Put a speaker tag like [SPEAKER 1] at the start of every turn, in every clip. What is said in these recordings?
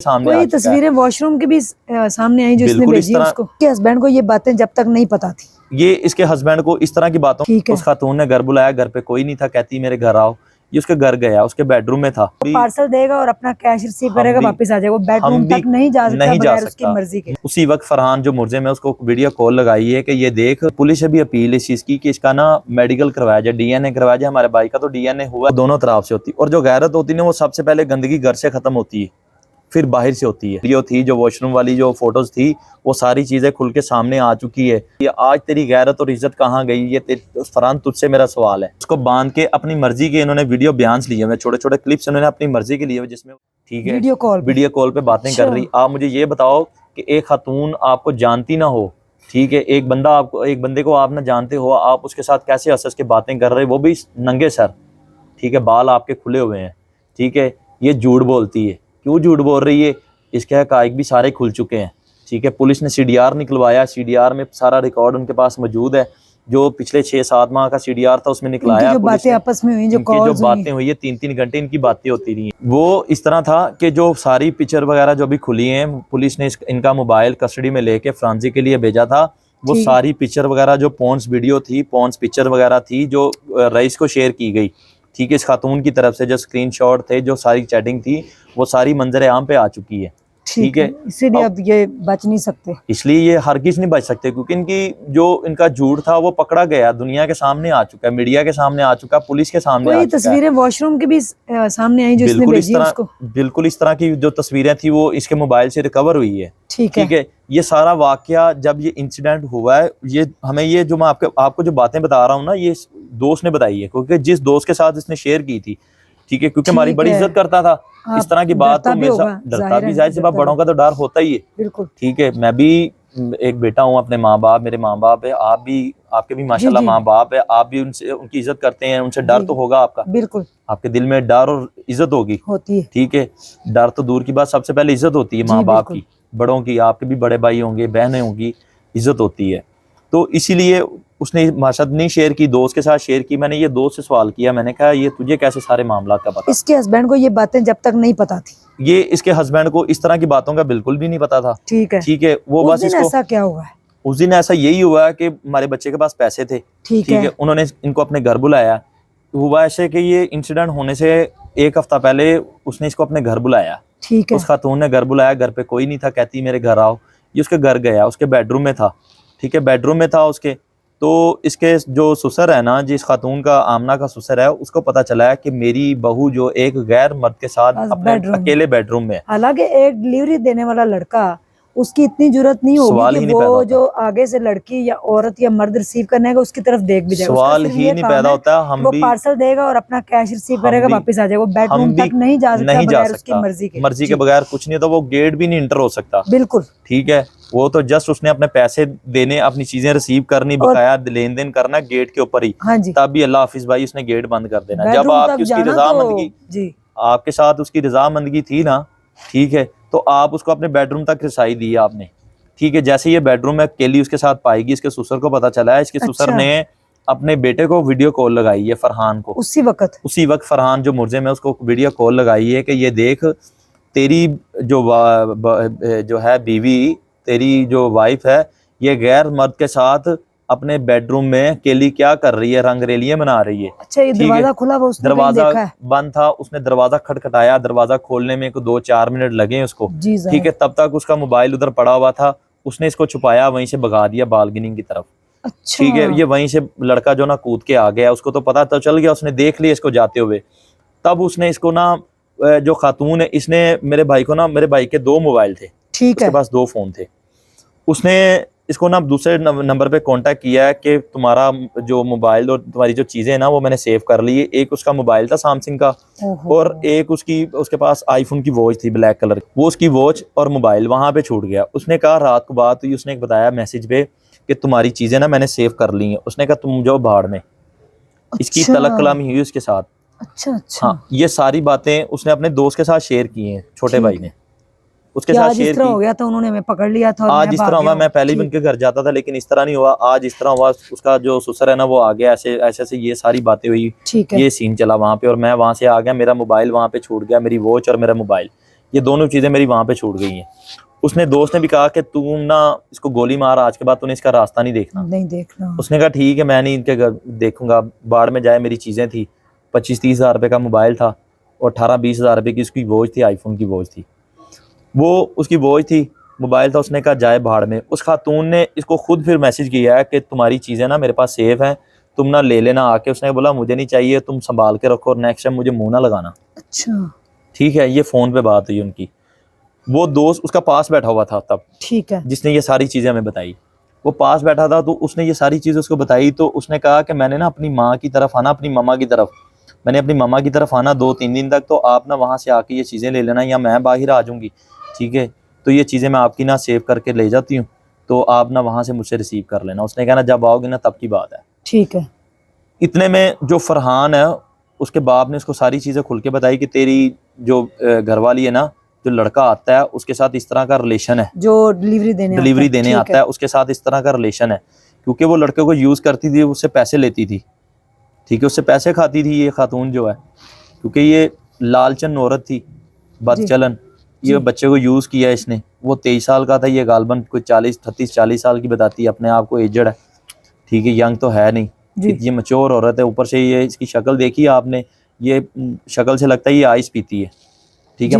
[SPEAKER 1] सामने
[SPEAKER 2] कोई तस्वीरें वॉशरूम के भी सामने आई जो इसने भेजी उसको, के हस्बैंड को ये बातें जब तक नहीं पता थी।
[SPEAKER 1] ये इसके हस्बैंड को इस तरह की बातों, उस खातून ने घर बुलाया, घर पे कोई नहीं था, कहती मेरे घर आओ। ये उसके घर गया, उसके बेडरूम में था।
[SPEAKER 2] पार्सल देगा और अपना कैश रिसीव करेगा, वापस आ जाएगा। वो बेडरूम तक नहीं जा सकता बगैर उसकी मर्जी के।
[SPEAKER 1] उसी वक्त फरहान जो मुलजिम है उसको वीडियो कॉल लगाई है कि ये देख, पुलिस से भी अपील इस चीज की कि इसका ना मेडिकल करवाया जाए, डीएनए करवाया जाए। हमारे भाई का तो डीएनए हुआ, दोनों तरफ से होती। और जो गैरत होती है वो सबसे पहले गंदगी घर से खत्म होती है, फिर बाहर से होती है। वीडियो थी जो वॉशरूम वाली जो फोटोज थी, वो सारी चीजें खुल के सामने आ चुकी है। ये आज तेरी गैरत और इज्जत कहाँ गई? ये फरहान तुझसे मेरा सवाल है। उसको बांध के अपनी मर्जी के इन्होंने वीडियो बयान्स लिए हुए, छोटे छोटे क्लिप्स इन्होंने अपनी मर्जी के लिए हुए, जिसमें ठीक है वीडियो कॉल पे बातें कर रही। आप मुझे ये बताओ कि एक खातून आपको जानती ना हो, ठीक है, एक बंदे को आप ना जानते हो, आप उसके साथ कैसे हंस के बातें कर रहे, वो भी नंगे सर, ठीक है, बाल आपके खुले हुए हैं, ठीक है। ये झूठ बोलती है। क्यों झूठ बोल रही है? इसके हकाइक भी सारे खुल चुके हैं, ठीक है। पुलिस ने सीडीआर निकलवाया, सीडीआर में सारा रिकॉर्ड उनके पास मौजूद है। जो पिछले 6-7 माह का सीडीआर था उसमें निकलाया,
[SPEAKER 2] जो बातें आपस में हुई, जो
[SPEAKER 1] बातें हुई है, 3-3 घंटे इनकी बातें होती रही। वो इस तरह था कि जो सारी पिक्चर वगैरह जो भी खुली हैं, पुलिस ने इनका मोबाइल कस्टडी में लेके फ्रांसी के लिए भेजा था। वो सारी पिक्चर वगैरह जो पॉन्स वीडियो थी, पॉन्स पिक्चर वगैरह थी, जो रईस को शेयर की गई, ठीक है, इस खातून की तरफ से जो स्क्रीनशॉट थे, जो सारी चैटिंग थी, वो सारी मंजर आम पे आ चुकी है, ठीक है।
[SPEAKER 2] इसीलिए अब ये बच नहीं सकते,
[SPEAKER 1] इसलिए ये हरगिज नहीं बच सकते, क्योंकि इनका झूठ था वो पकड़ा गया, दुनिया के सामने आ चुका है, मीडिया के सामने आ चुका है, पुलिस के सामने आ चुका है।
[SPEAKER 2] तस्वीरें वॉशरूम के भी सामने आई जो इसने भेजी उसको।
[SPEAKER 1] बिल्कुल इस तरह की जो तस्वीरें थी वो इसके मोबाइल से रिकवर हुई है,
[SPEAKER 2] ठीक
[SPEAKER 1] है। ये सारा वाकया जब ये इंसिडेंट हुआ है, ये हमें ये जो मैं आपको जो बातें बता रहा हूँ ना, ये दोस्त ने बताई है, क्योंकि जिस दोस्त के साथ इसने शेयर की थी, ठीक है, क्योंकि हमारी बड़ी इज्जत करता था। इस तरह की बात तो मेरे साथ डरता भी, जाहिर सी बात, बड़ों का तो डर होता ही है,
[SPEAKER 2] बिल्कुल,
[SPEAKER 1] ठीक है। मैं भी एक बेटा हूँ, अपने माँ बाप, मेरे माँ बाप है, आप भी, आपके भी माशाल्लाह माँ बाप है, आप भी उनसे उनकी इज्जत करते हैं, उनसे डर तो होगा आपका,
[SPEAKER 2] बिल्कुल,
[SPEAKER 1] आपके दिल में डर और इज्जत होती है, ठीक है। डर तो दूर की बात, सबसे पहले इज्जत होती है माँ बाप की, बड़ों की, आपके भी बड़े भाई होंगे, बहनें होंगी, इज्जत होती है। तो इसीलिए उसने माशाल्लाह नहीं शेयर की, दोस्त के साथ शेयर की। मैंने ये दोस्त से सवाल किया, मैंने कहा ये तुझे कैसे सारे मामला का पता?
[SPEAKER 2] इसके हस्बैंड को ये बातें जब तक नहीं पता थी।
[SPEAKER 1] ये इसके हस्बैंड को इस तरह की बातों का बिल्कुल भी नहीं पता था, ठीक है। वो बस
[SPEAKER 2] ऐसा क्या हुआ है?
[SPEAKER 1] उस दिन ऐसा यही हुआ है कि हमारे बच्चे के पास पैसे थे, ठीक है, उन्होंने इनको अपने घर बुलाया। हुआ ऐसे कि ये इंसिडेंट होने से 1 हफ्ता पहले उसने इसको अपने घर बुलाया,
[SPEAKER 2] ठीक है।
[SPEAKER 1] उस खातून ने घर बुलाया, घर पे कोई नहीं था, कहती मेरे घर आओ। ये उसके घर गया, उसके बेडरूम में था, ठीक है, बेडरूम में था उसके। तो इसके जो ससुर है ना, जिस खातून का, आमना का ससुर है, उसको पता चला है कि मेरी बहू जो एक गैर मर्द के साथ अपने अकेले बेडरूम में।
[SPEAKER 2] हालांकि एक डिलीवरी देने वाला लड़का, उसकी इतनी जरूरत नहीं होगी कि वो जो आगे से लड़की या औरत या मर्द रिसीव करने का उसकी तरफ देख भी जाएगा।
[SPEAKER 1] सवाल ही नहीं पैदा होता।
[SPEAKER 2] वो पार्सल देगा और अपना कैश रिसीव करेगा, वापस आ जाएगा। वो बेडरूम तक नहीं जा सकता बगैर उसकी मर्जी के बगैर
[SPEAKER 1] कुछ नहीं होता। वो गेट भी नहीं इंटर हो सकता,
[SPEAKER 2] बिल्कुल,
[SPEAKER 1] ठीक है। वो तो जस्ट उसने अपने पैसे देने, अपनी चीजें रिसीव करनी, बकाया लेन देन करना गेट के ऊपर ही।
[SPEAKER 2] हाँ जी,
[SPEAKER 1] तब भी अल्लाह हाफिज भाई उसने गेट बंद कर देना। जब आपकी उसकी रजामंदगी, आपके साथ उसकी रजामंदगी थी ना, ठीक है, तो आप उसको अपने बेडरूम तक रसाई दी आपने, ठीक है। जैसे ये बेडरूम में अकेली उसके साथ पाएगी, इसके ससुर को पता चला है, इसके ससुर ने अपने बेटे को वीडियो कॉल लगाई है, फरहान को। उसी वक्त फरहान जो मुलजिम है उसको वीडियो कॉल लगाई है कि ये देख, तेरी जो है बीवी, तेरी जो वाइफ है, ये गैर मर्द के साथ अपने बेडरूम में अकेली क्या कर रही है, रंगरेलियां बना रही है।
[SPEAKER 2] अच्छा, ये दरवाजा खुला हुआ, उसने
[SPEAKER 1] दरवाजा बंद था, उसने दरवाजा खटखटाया, दरवाजा खोलने में 2-4 मिनट लगे उसको, ठीक है। तब तक उसका मोबाइल उधर पड़ा हुआ था, उसने इसको छुपाया, वहीं से भगा दिया बालकनी की तरफ,
[SPEAKER 2] अच्छा,
[SPEAKER 1] ठीक है। ये वहीं से लड़का जो ना कूद के आ गया, उसको तो पता तो चल गया, उसने देख लिया इसको जाते हुए। तब उसने इसको ना, जो खातून है, इसने मेरे भाई को ना, मेरे भाई के 2 मोबाइल थे, ठीक है, उसके पास 2 फोन थे। उसने इसको ना दूसरे नंबर पे कांटेक्ट किया है कि तुम्हारा जो मोबाइल और तुम्हारी जो चीजें हैं ना, वो मैंने सेव कर ली है। एक उसका मोबाइल था सैमसंग का, और एक उसके पास आईफोन की वॉच थी ब्लैक कलर, वो उसकी वॉच और मोबाइल वहां पे छूट गया। उसने कहा, रात को बात हुई, उसने बताया मैसेज पे कि तुम्हारी चीजें ना मैंने सेव कर ली हैं। उसने कहा तुम जाओ भाड़ में। इसकी तलक कलामी हुई उसके साथ।
[SPEAKER 2] अच्छा,
[SPEAKER 1] हाँ, ये सारी बातें उसने अपने दोस्त के साथ शेयर की हैं, छोटे भाई ने उसके साथ शेयर की।
[SPEAKER 2] हो गया था, उन्होंने हमें पकड़ लिया था,
[SPEAKER 1] आज इस तरह हुआ, मैं पहले भी उनके घर जाता था, लेकिन इस तरह नहीं हुआ। आज इस तरह हुआ, उसका जो ससुर है ना, वो आ गया, ऐसे ये सारी बातें हुई, ये सीन चला वहां पे, और मैं वहां से आ गया, मेरा मोबाइल वहां पे छूट गया, मेरी वॉच और मेरा मोबाइल। ये दोनों चीज़ें मेरी वहाँ पे छूट गई हैं। उसने दोस्त ने भी कहा कि तुम ना इसको गोली मार, आज के बाद तूने इसका रास्ता नहीं देखना।
[SPEAKER 2] नहीं देखना।
[SPEAKER 1] उसने कहा ठीक है, मैं नहीं इनके घर देखूंगा, बाढ़ में जाए। मेरी चीज़ें थी, 25-30 हज़ार रुपये का मोबाइल था और 18-20 हज़ार रुपये की उसकी वॉच थी, आईफोन की वॉच थी। वो उसकी वॉच थी, मोबाइल था, उसने कहा जाए भाड़ में। उस खातून ने इसको खुद फिर मैसेज किया है कि तुम्हारी चीज़ें ना मेरे पास सेफ हैं, तुम ना ले लेना आके। उसने बोला मुझे नहीं चाहिए, तुम संभाल के रखो और नेक्स्ट टाइम मुझे मुंह ना लगाना।
[SPEAKER 2] अच्छा
[SPEAKER 1] ठीक है, ये फ़ोन पे बात हुई उनकी। वो दोस्त उसका पास बैठा हुआ था तब,
[SPEAKER 2] ठीक है।
[SPEAKER 1] जिसने ये सारी चीज़ें हमें बताई। वो पास बैठा था तो उसने ये सारी चीज़ें उसको बताई। तो उसने कहा कि मैंने ना अपनी माँ की तरफ आना, अपनी मम्मा की तरफ, मैंने अपनी मम्मा की तरफ आना 2-3 दिन तक, तो आप ना वहाँ से आके ये चीज़ें ले लेना, या मैं बाहर आ जाऊँगी, ठीक है। तो ये चीज़ें मैं आपकी ना सेव करके ले जाती हूँ, तो आप ना वहाँ से मुझसे रिसीव कर लेना। उसने कहा ना जब आओगे ना तब की बात है।
[SPEAKER 2] ठीक है।
[SPEAKER 1] इतने में जो फरहान है, उसके बाप ने उसको सारी चीज़ें खुल के बताई कि तेरी जो घरवाली है ना, जो लड़का आता है उसके साथ इस तरह का रिलेशन है,
[SPEAKER 2] जो डिलीवरी देने
[SPEAKER 1] आता है उसके साथ इस तरह का रिलेशन है, क्योंकि वो लड़के को यूज़ करती थी, उससे पैसे लेती थी, ठीक है, उससे पैसे खाती थी ये खातून जो है, क्योंकि ये लालचन औरत थी, बदचलन। ये बच्चे को यूज़ किया इसने। वो 23 साल का था, ये गालबन कोई 40 साल की बताती है, अपने आप को एजड है, ठीक है, यंग तो है नहीं, ये मैच्योर औरत है। ऊपर से ये इसकी शक्ल देखी आपने, ये शक्ल से लगता है ये आइस पीती है, ठीक है।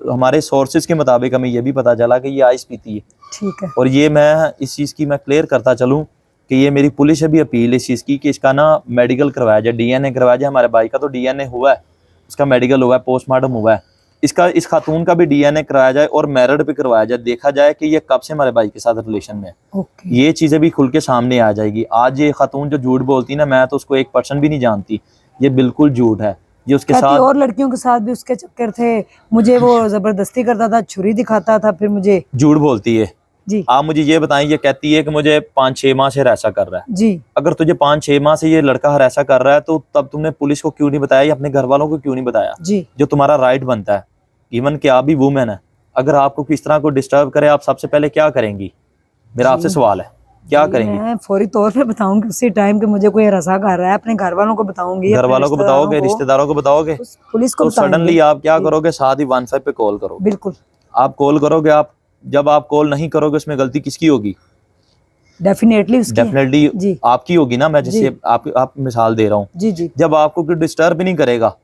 [SPEAKER 1] हमारे सोर्सेज के मुताबिक हमें ये भी पता चला कि ये आइस पीती है,
[SPEAKER 2] ठीक है।
[SPEAKER 1] और ये मैं इस चीज़ की मैं क्लियर करता चलूँ कि ये मेरी पुलिस से भी अपील है इस चीज़ की कि इसका ना मेडिकल करवाया जाए, DNA करवाया जाए। हमारे भाई का तो DNA हुआ है, उसका मेडिकल हुआ है, पोस्टमार्टम हुआ है, इसका इस खातून का भी DNA करवाया जाए और मैरिड पे करवाया जाए, देखा जाए कि ये कब से हमारे भाई के साथ रिलेशन में है। ये चीज़ें भी खुल के सामने आ जाएगी। आज ये खातून जो झूठ बोलती ना, मैं तो उसको 1% भी नहीं जानती, ये बिल्कुल झूठ है। ये उसके साथ
[SPEAKER 2] और लड़कियों के साथ भी उसके चक्कर थे, मुझे वो जबरदस्ती करता था, छुरी दिखाता था, फिर मुझे
[SPEAKER 1] झूठ बोलती है
[SPEAKER 2] जी।
[SPEAKER 1] आप मुझे ये बताएं, ये कहती है कि मुझे 5-6 माह से हरासा कर रहा है
[SPEAKER 2] जी।
[SPEAKER 1] अगर तुझे 5-6 माह से ये लड़का हरासा कर रहा है तो तब तुमने पुलिस को क्यों नहीं बताया या अपने घर वालों को क्यों नहीं बताया
[SPEAKER 2] जी।
[SPEAKER 1] जो तुम्हारा राइट बनता है। इवन कि आप भी वुमेन है, अगर आपको किस तरह को डिस्टर्ब करे, आप सबसे पहले क्या करेंगी? मेरा आपसे सवाल है, क्या करेंगी?
[SPEAKER 2] मैं फौरी तौर पे बताऊंगी उसी टाइम कि मुझे कोई हरासा कर रहा है, अपने घर वालों को बताऊंगी,
[SPEAKER 1] घर वालों को बताओगे, रिश्तेदारों को बताओगे,
[SPEAKER 2] पुलिस को
[SPEAKER 1] तो सडनली आप क्या करोगे? साथ ही 15 पे कॉल करोगे।
[SPEAKER 2] बिल्कुल,
[SPEAKER 1] आप कॉल करोगे। आप जब आप कॉल नहीं करोगे उसमें गलती किसकी होगी? डेफिनेटली आपकी होगी ना। मैं जैसे आप मिसाल दे रहा हूँ,
[SPEAKER 2] जी जी।
[SPEAKER 1] जब आपको कोई डिस्टर्ब नहीं करेगा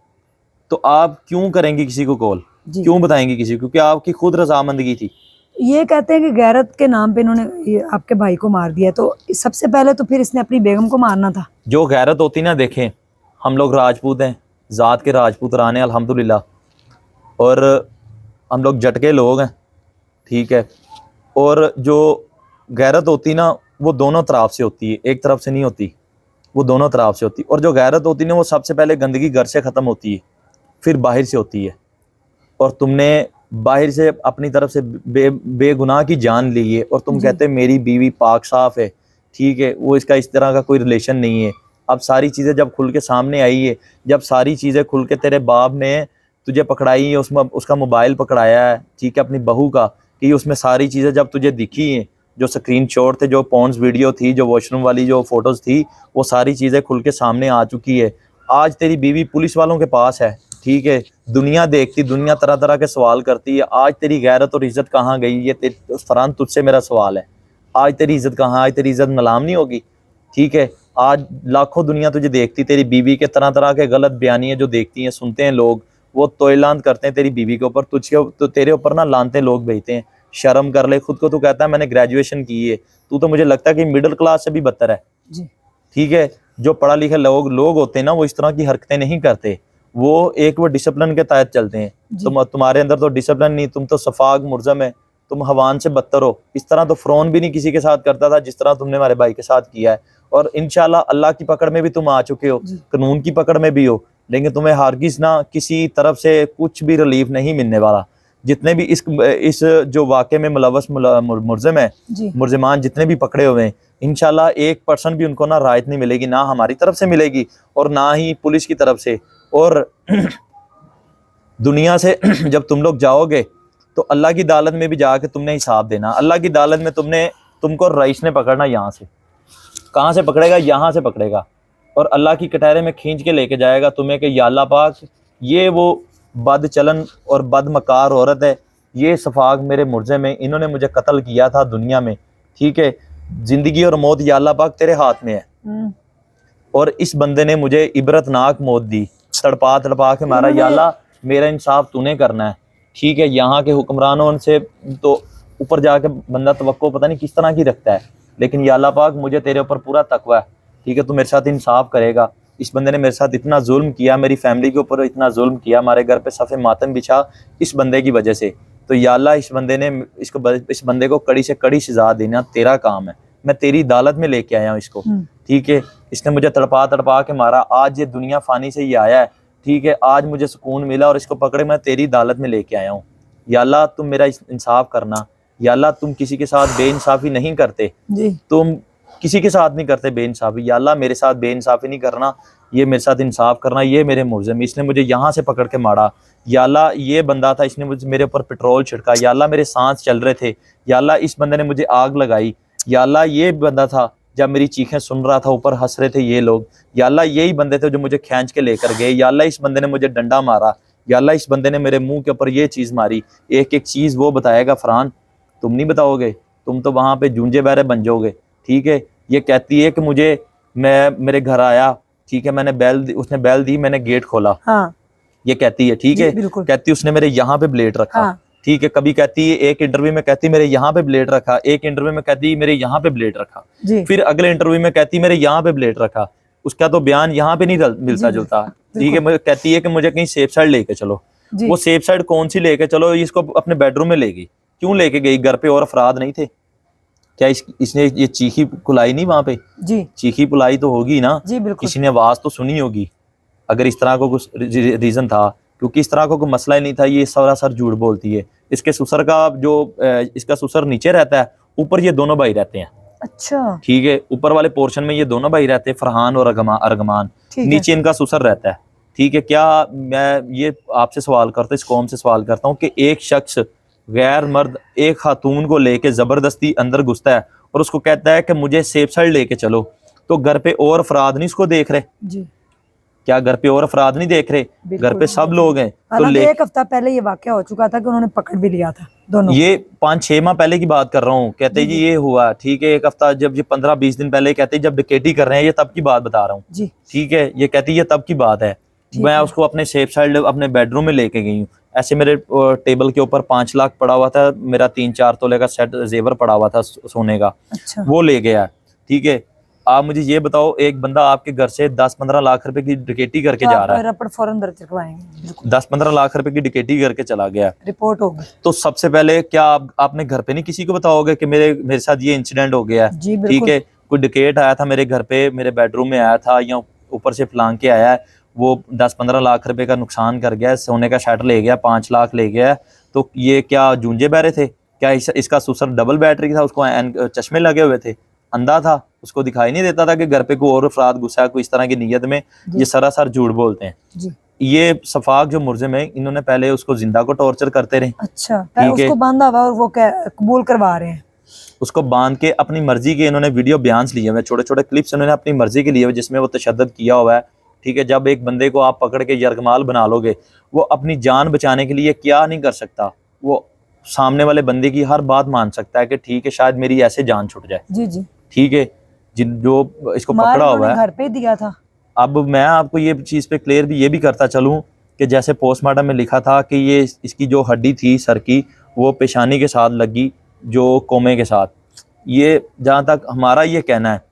[SPEAKER 1] तो आप क्यों करेंगी किसी को कॉल, क्यों बताएंगी किसी को? क्योंकि आपकी खुद रजामंदगी थी।
[SPEAKER 2] ये कहते हैं कि गैरत के नाम पे इन्होंने आपके भाई को मार दिया, तो सबसे पहले तो फिर इसने अपनी बेगम को मारना था। जो
[SPEAKER 1] गैरत होती ना, देखें हम लोग राजपूत हैं, ज़ात के राजपूत राने अल्हम्दुलिल्लाह, और हम लोग जटके लोग हैं, ठीक है। और जो गैरत होती ना वो दोनों तरफ से होती है, एक तरफ से नहीं होती, वो दोनों तरफ से होती। और जो गैरत होती ना वो सबसे पहले गंदगी घर से ख़त्म होती है, फिर बाहर से होती है। और तुमने बाहर से अपनी तरफ से बेगुनाह की जान ली है और तुम कहते मेरी बीवी पाक साफ है, ठीक है, वो इसका इस तरह का कोई रिलेशन नहीं है। अब सारी चीज़ें जब खुल के सामने आई है, जब सारी चीज़ें खुल के तेरे बाप ने तुझे पकड़ाई है, उसमें उसका मोबाइल पकड़ाया है, ठीक है, अपनी बहू का, कि उसमें सारी चीज़ें जब तुझे दिखी हैं, जो स्क्रीनशॉट थे, जो पॉन्स वीडियो थी, जो वॉशरूम वाली जो फोटोज़ थी, वो सारी चीज़ें खुल के सामने आ चुकी है। आज तेरी बीवी पुलिस वालों के पास है, ठीक है, दुनिया देखती, दुनिया तरह तरह के सवाल करती है। आज तेरी गैरत और इज्जत कहाँ गई? ये फरहान तुझसे मेरा सवाल है, आज तेरी इज्जत कहाँ? आज तेरी इज्जत नीलाम नहीं होगी, ठीक है। आज लाखों दुनिया तुझे देखती, तेरी बीवी के तरह तरह के गलत बयानियाँ जो देखती हैं, सुनते हैं लोग, वो तोयलान करते हैं तेरी बीवी के ऊपर, तुझके तो तेरे ऊपर ना लानते लोग भेजते हैं। शर्म कर ले खुद को। तू कहता है मैंने ग्रेजुएशन की है, तू तो मुझे लगता है कि मिडिल क्लास से भी बदतर है, ठीक है। जो पढ़ा लिखे लोग होते हैं ना, वो इस तरह की हरकतें नहीं करते, वो डिसिप्लिन के तहत चलते हैं। तुम्हारे अंदर तो डिसिप्लिन नहीं, तुम तो सफाक मुर्जम है, तुम हवान से बदतर हो। इस तरह तो फ़िरौन भी नहीं किसी के साथ करता था जिस तरह तुमने हमारे भाई के साथ किया है। और इंशाल्लाह अल्लाह की पकड़ में भी तुम आ चुके हो, कानून की पकड़ में भी हो, लेकिन तुम्हें हरगिज़ ना किसी तरफ से कुछ भी रिलीफ नहीं मिलने वाला। जितने भी इस जो वाक़े में मुलव्वस मुलज़िम है, मुलज़िमान जितने भी पकड़े हुए हैं, इंशाल्लाह 1% भी उनको ना राहत नहीं मिलेगी, ना हमारी तरफ से मिलेगी और ना ही पुलिस की तरफ से। और दुनिया से जब तुम लोग जाओगे तो अल्लाह की अदालत में भी जाके तुमने हिसाब देना। अल्लाह की अदालत में तुमको रईस ने पकड़ना, यहाँ से कहाँ से पकड़ेगा? यहाँ से पकड़ेगा और अल्लाह की कटहरे में खींच के लेके जाएगा तुम्हें कि या अल्लाह पाक, ये वो बद चलन और बदमकार औरत है। ये सफाक मेरे मुर्जे में, इन्होंने मुझे कत्ल किया था दुनिया में, ठीक है। जिंदगी और मौत या अल्लाह पाक तेरे हाथ में है। और इस बंदे ने मुझे इबरतनाक मौत दी, तड़पा तड़पा के मारा। या अल्लाह मेरा इंसाफ तूने करना है, ठीक है। यहाँ के हुक्मरानों से तो ऊपर जाके बंदा तवक्को पता नहीं किस तरह की रखता है, लेकिन या अल्लाह पाक मुझे तेरे ऊपर पूरा तकवा है, ठीक है। तू मेरे साथ इंसाफ करेगा। इस बंदे ने मेरे साथ इतना जुल्म किया, मेरी फैमिली के ऊपर इतना जुल्म किया, हमारे घर पे सफ़े मातम बिछा इस बंदे की वजह से। तो या अल्लाह इस बंदे को कड़ी से कड़ी सजा देना तेरा काम है। मैं तेरी अदालत में लेके आया हूँ इसको, ठीक है। इसने मुझे तड़पा तड़पा के मारा, आज ये दुनिया फानी से ही आया है, ठीक है। आज मुझे सुकून मिला और इसको पकड़े मैं तेरी अदालत में लेके आया हूँ। या अल्लाह तुम मेरा इंसाफ करना। या अल्लाह तुम किसी के साथ बेइंसाफी नहीं करते
[SPEAKER 2] जी।
[SPEAKER 1] तुम किसी के साथ नहीं करते बेइंसाफी। या अल्लाह मेरे साथ बेइंसाफी नहीं करना, ये मेरे साथ इंसाफ करना। ये मेरे मुल्ज़िम, इसने मुझे यहाँ से पकड़ के मारा। या अल्लाह ये बंदा था, इसने मुझे मेरे ऊपर पेट्रोल छिड़का। या अल्लाह मेरे सांस चल रहे थे। या अल्लाह इस बंदे ने मुझे आग लगाई। या अल्लाह ये बंदा था जब मेरी चीखें सुन रहा था, ऊपर हंस रहे थे ये लोग। या अल्लाह यही बंदे थे जो मुझे खींच के लेकर गए। या अल्लाह इस बंदे ने मुझे डंडा मारा। या अल्लाह इस बंदे ने मेरे मुंह के ऊपर ये चीज़ मारी। एक एक चीज़ वो बताएगा फरहान, तुम नहीं बताओगे, तुम तो वहाँ पे जूंजे बहरे बन जाओगे, ठीक है। ये कहती है कि मेरे घर आया, ठीक है, उसने बैल दी, मैंने गेट खोला।
[SPEAKER 2] हाँ।
[SPEAKER 1] ये कहती है, ठीक है। कहती उसने मेरे यहाँ पे ब्लेड रखा। हाँ। ठीक है। कभी कहती है, एक इंटरव्यू में कहती मेरे यहाँ पे ब्लेड रखा, एक इंटरव्यू में कहती मेरे यहाँ पे ब्लेड रखा, फिर अगले इंटरव्यू में कहती मेरे यहाँ पे ब्लेड रखा। उसका तो बयान यहाँ पे नहीं मिलता जुलता, ठीक है। कहती है कि मुझे कहीं सेफ साइड लेके चलो। वो सेफ साइड कौन सी लेके चलो, इसको अपने बेडरूम में ले गई। क्यों लेके गई? घर पे और अफराद नहीं थे क्या? इसने ये चीखी पुलाई नहीं वहां पे जी? चीखी पुलाई तो होगी ना जी, किसी ने आवाज तो सुनी होगी। अगर इस तरह को कुछ रीजन था, क्योंकि इस तरह को कोई मसला ही नहीं था, ये सरासर झूठ बोलती है। इसके ससुर का इसका ससुर नीचे रहता है, ऊपर ये दोनों भाई रहते हैं। अच्छा, ठीक है। ऊपर वाले पोर्शन में ये दोनों भाई रहते हैं, फरहान और अरगमान। नीचे इनका ससुर रहता है, ठीक है। क्या मैं ये आपसे सवाल करता हूँ, इस कौम से सवाल करता हूँ कि एक शख्स गैर मर्द एक खातून को लेके जबरदस्ती अंदर घुसता है और उसको कहता है कि मुझे सेफ साइड लेके चलो, तो घर पे और अफराद नहीं इसको देख रहे जी? क्या घर पे और अफराद नहीं देख रहे? घर पे सब लोग हैं। तो
[SPEAKER 2] एक हफ्ता पहले ये वाकया हो चुका था कि उन्होंने पकड़ भी लिया था दोनों।
[SPEAKER 1] ये 5-6 माह पहले की बात कर रहा हूँ। कहते जी ये हुआ, ठीक है। एक हफ्ता जब ये 15-20 दिन पहले कहते जब डकैती कर रहे हैं, ये तब की बात बता रहा हूँ, ठीक है। ये कहती ये तब की बात है। मैं उसको अपने सेफ साइड अपने बेडरूम में लेके गई हूँ। ऐसे मेरे टेबल के ऊपर 5 लाख पड़ा हुआ था, मेरा 3-4 तोले का सेट जेवर पड़ा हुआ था सोने का। अच्छा। वो ले गया, ठीक है। आप मुझे ये बताओ, एक बंदा आपके घर से 10-15 लाख रुपए की डकैती करके जा रहा है,
[SPEAKER 2] फौरन दर्ज करवाएंगे।
[SPEAKER 1] 10-15 लाख रुपए की डकैती करके चला गया,
[SPEAKER 2] रिपोर्ट होगी।
[SPEAKER 1] तो सबसे पहले क्या आपने घर पे नहीं किसी को बताओगे कि मेरे साथ ये इंसिडेंट हो गया है, ठीक है। कोई डकैत आया था मेरे घर पे, मेरे बेडरूम में आया था, या ऊपर से फलांग के आया है, वो 10-15 लाख रुपए का नुकसान कर गया, सोने का शटर ले गया, 5 लाख ले गया। तो ये क्या जूंजे बहरे थे क्या? इसका ससुर डबल बैटरी था, उसको चश्मे लगे हुए थे, अंधा था, उसको दिखाई नहीं देता था कि घर पे कोई और अफराद घुसा है, कोई इस तरह की नीयत में। ये सरासर झूठ बोलते हैं जी। ये सफाक जो मुर्जिम है, इन्होंने पहले उसको जिंदा को टॉर्चर करते रहे।
[SPEAKER 2] अच्छा, उसको बांधा हुआ और वो कबूल करवा रहे हैं।
[SPEAKER 1] उसको बांध के अपनी मर्जी के इन्होंने वीडियो बयान्स लिए हुए, छोटे छोटे क्लिप्स इन्होंने अपनी मर्जी के लिए हुए, जिसमें वो तशद्दुद किया हुआ है, ठीक है। जब एक बंदे को आप पकड़ के यरगमाल बना लोगे, वो अपनी जान बचाने के लिए क्या नहीं कर सकता, वो सामने वाले बंदे की हर बात मान सकता है कि ठीक है शायद मेरी ऐसे जान छूट जाए जी जी, ठीक है। जो इसको पकड़ा हुआ है,
[SPEAKER 2] घर पे दिया था।
[SPEAKER 1] अब मैं आपको ये चीज़ पे क्लियर भी ये भी करता चलूँ कि जैसे पोस्टमार्टम में लिखा था कि ये इसकी जो हड्डी थी सर की, वो पेशानी के साथ लगी, जो कोमे के साथ। ये जहाँ तक हमारा ये कहना है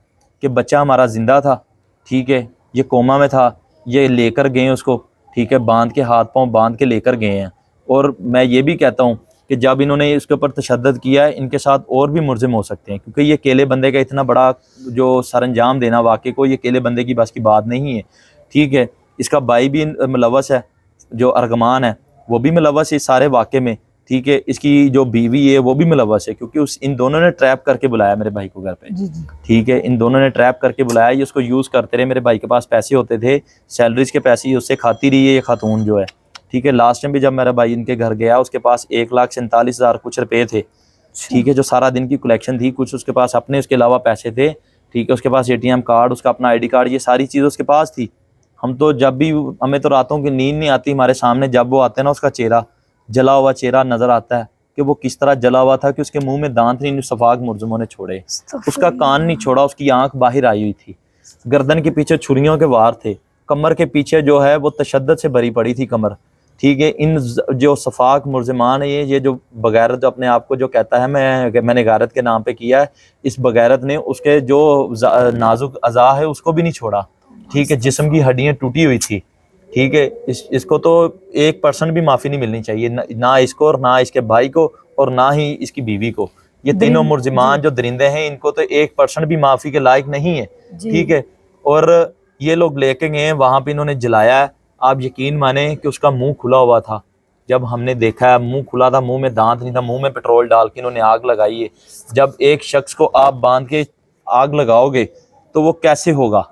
[SPEAKER 1] कि बच्चा हमारा जिंदा था, ठीक है, ये कोमा में था, ये लेकर गए उसको, ठीक है, बांध के हाथ पांव बांध के लेकर गए हैं। और मैं ये भी कहता हूँ कि जब इन्होंने इसके ऊपर तशद्दुद किया है, इनके साथ और भी मुलजिम हो सकते हैं, क्योंकि ये अकेले बंदे का इतना बड़ा जो सरंजाम देना वाकई को, ये अकेले बंदे की बस की बात नहीं है, ठीक है। इसका भाई भी मुलव्वस है, जो अरगमान है वो भी मुलव्वस है इस सारे वाक़े में, ठीक है। इसकी जो बीवी है वो भी मुलव्वस है, क्योंकि इन दोनों ने ट्रैप करके बुलाया मेरे भाई को घर पे, ठीक है। इन दोनों ने ट्रैप करके बुलाया, ये उसको यूज़ करते रहे। मेरे भाई के पास पैसे होते थे, सैलरीज के पैसे उससे खाती रही है ये खातून जो है, ठीक है। लास्ट टाइम भी जब मेरा भाई इनके घर गया, उसके पास 1,47,000 कुछ रुपए थे, ठीक है, जो सारा दिन की कलेक्शन थी। कुछ उसके पास अपने उसके अलावा पैसे थे, ठीक है। उसके पास ATM कार्ड, उसका अपना ID कार्ड, ये सारी चीज़ उसके पास थी। हम तो जब भी, हमें तो रातों की नींद नहीं आती, हमारे सामने जब वो आते हैं ना, उसका चेहरा, जला हुआ चेहरा नजर आता है कि वो किस तरह जला हुआ था कि उसके मुंह में दांत नहीं सफाक मुलजिमों ने छोड़े, उसका कान नहीं छोड़ा, उसकी आंख बाहर आई हुई थी, गर्दन के पीछे छुरियों के वार थे, कमर के पीछे जो है वो तशद्दद से भरी पड़ी थी कमर। ठीक है, इन जो सफाक मुलजिमान है, ये जो बगैरत जो अपने आप को जो कहता है मैंने गैरत के नाम पे किया है, इस बगैरत ने उसके जो नाजुक अज़ा है उसको भी नहीं छोड़ा। ठीक है, जिस्म की हड्डियां टूटी हुई थी। ठीक है, इसको तो 1% भी माफ़ी नहीं मिलनी चाहिए, ना इसको और ना इसके भाई को और ना ही इसकी बीवी को। ये तीनों मुलजिमान जो दरिंदे हैं, इनको तो 1% भी माफ़ी के लायक नहीं है। ठीक है, और ये लोग लेके गए हैं वहां पे, इन्होंने जलाया है। आप यकीन माने कि उसका मुंह खुला हुआ था, जब हमने देखा है मुंह खुला था, मुंह में दांत नहीं था, मुंह में पेट्रोल डाल के इन्होंने आग लगाई है। जब एक शख्स को आप बांध के आग लगाओगे तो वो कैसे होगा?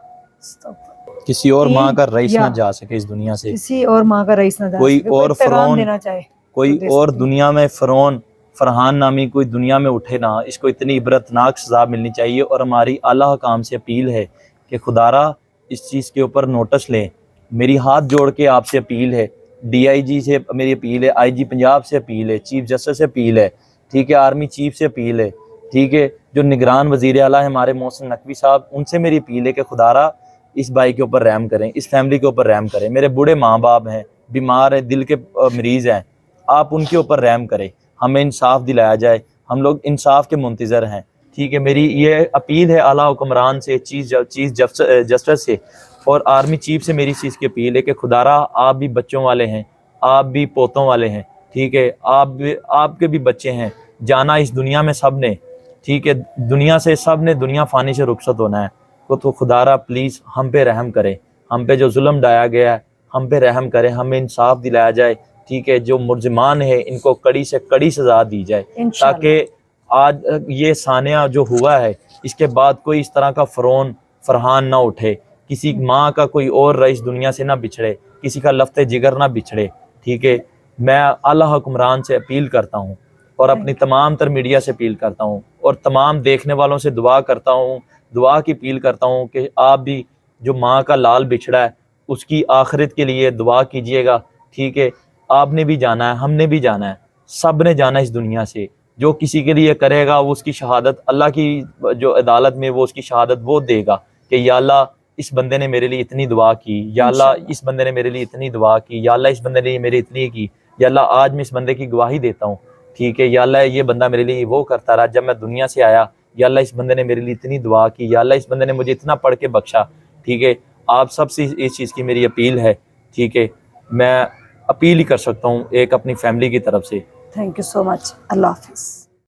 [SPEAKER 1] किसी और माँ का रईस ना जा सके इस दुनिया से,
[SPEAKER 2] किसी और माँ का रईस ना जा
[SPEAKER 1] कोई
[SPEAKER 2] सके,
[SPEAKER 1] और
[SPEAKER 2] पैगाम
[SPEAKER 1] फरौन,
[SPEAKER 2] देना चाहे
[SPEAKER 1] कोई और दुनिया में फरहान नामी कोई दुनिया में उठे ना, इसको इतनी इबरतनाक सजा मिलनी चाहिए। और हमारी आला हकाम से अपील है कि खुदारा इस चीज़ के ऊपर नोटिस लें। मेरी हाथ जोड़ के आपसे अपील है, DIG से मेरी अपील है, IG पंजाब से अपील है, चीफ जस्टिस से अपील है, ठीक है, आर्मी चीफ से अपील है, ठीक है, जो निगरान वज़ीर आला है हमारे मोहसिन नकवी साहब, उनसे मेरी अपील है कि खुदारा इस भाई के ऊपर रहम करें, इस फैमिली के ऊपर रहम करें। मेरे बूढ़े माँ बाप हैं, बीमार है, दिल के मरीज़ हैं, आप उनके ऊपर रहम करें, हमें इंसाफ दिलाया जाए, हम लोग इंसाफ के मुंतज़र हैं। ठीक है, मेरी ये अपील है आला हुक्मरान से, चीफ जस्टिस से और आर्मी चीफ से मेरी चीज़ की अपील है कि खुदारा आप भी बच्चों वाले हैं, आप भी पोतों वाले हैं। ठीक है, आपके भी बच्चे हैं, जाना इस दुनिया में सब ने। ठीक है, दुनिया से सब ने, दुनिया फ़ानी से रुखसत होना है। तो खुदारा प्लीज़ हम पे रहम करें, हम पे जो जुल्म डाया गया है हम पे रहम करें, हमें इंसाफ दिलाया जाए। ठीक है, जो मुलजिमान है इनको कड़ी से कड़ी सज़ा दी जाए, ताकि आज ये सानिया जो हुआ है इसके बाद कोई इस तरह का फरहान ना उठे, किसी माँ का कोई और रईस दुनिया से ना बिछड़े, किसी का लफ्ते जिगर ना बिछड़े। ठीक है, मैं आला हुक्मरान से अपील करता हूँ और अपनी तमाम तर मीडिया से अपील करता हूँ और तमाम देखने वालों से दुआ करता हूँ, दुआ की अपील करता हूँ कि आप भी जो माँ का लाल बिछड़ा है उसकी आखिरत के लिए दुआ कीजिएगा। ठीक है, आपने भी जाना है, हमने भी जाना है, सब ने जाना है इस दुनिया से। जो किसी के लिए करेगा वो उसकी शहादत अल्लाह की जो अदालत में वो उसकी शहादत वो देगा कि या अल्लाह इस बंदे ने मेरे लिए इतनी दुआ की, या अल्लाह इस बंदे ने मेरे लिए इतनी दुआ की, या अल्लाह इस बंदे ने मेरी इतनी की, या अल्लाह आज मैं इस बंदे की गवाही देता हूँ। ठीक है, या अल्लाह ये बंदा मेरे लिए वो करता रहा जब मैं दुनिया से आया, या अल्लाह इस बंदे ने मेरे लिए इतनी दुआ की, या अल्लाह इस बंदे ने मुझे इतना पढ़ के बख्शा। ठीक है, आप सबसे इस चीज़ की मेरी अपील है। ठीक है, मैं अपील ही कर सकता हूँ एक अपनी फैमिली की तरफ से।
[SPEAKER 2] Thank you so much. अल्लाह हाफिज़।